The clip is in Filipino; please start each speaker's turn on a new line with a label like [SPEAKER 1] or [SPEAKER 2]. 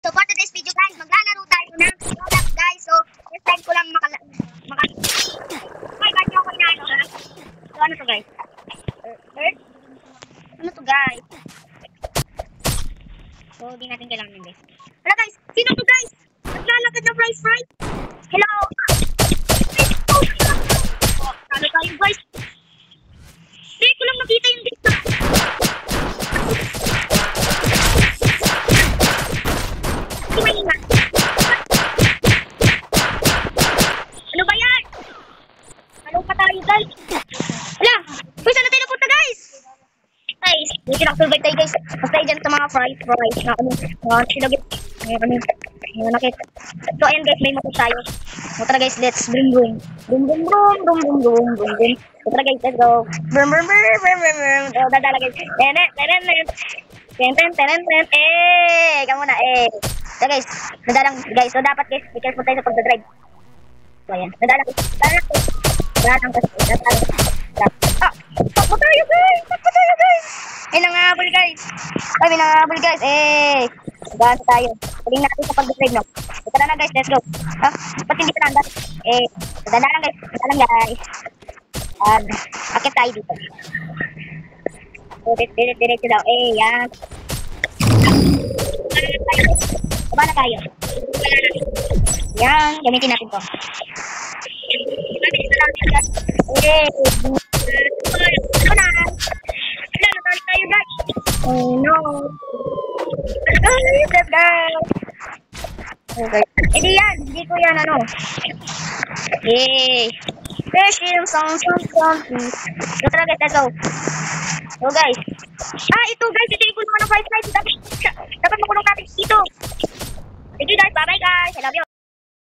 [SPEAKER 1] So for today's video guys, maglalaro tayo ng Roblox guys. So first time ko lang Ay, ba't niyo ako inaano ha? So ano to guys? Earth? Ano to guys? So di natin kailangan yun guys. Hala guys, sino to guys? Naglalakad na price right? Hello? Oh, ano tayo guys? Hindi ko lang nakita yung dito. Ano ba yan? Ano pa tayo guys? Wala! Uy, saan na tayo napunta guys? Guys, hindi kinakasurvive tayo guys. Basta tayo dyan sa mga fries na silagit. Nakita. So ayan guys, may motor tayo. So tara guys, let's brum brum. Brum brum brum brum brum brum brum brum. So tara guys, let's go. Brum brum brum brum brum brum. So dadala guys. Kamu na So guys, nadalang guys. So dapat guys, be careful tayo sa pagdadrive. So ayan, nadalang takbo tayo guys. Nangahabol guys. Ay, nangahabol guys. Gaan tayo. Saling natin sa pagdadrive no. So tara na guys, let's go. Ba't hindi ka nanda? Nadalang guys. Nadalang guys. Akit tayo dito. So diretso daw. Yan. Baba na tayo. Yan, gamitin natin to. Natali tayo guys. Oh no. Let's go. Okay. Hindi yan. Hindi ko yan ano. Fishing sounds. So tara guys, let's go. So guys. Ito guys. Ito yung kulungan ng price. Dapat makulong natin dito. Thank you guys. Bye bye guys. I love you.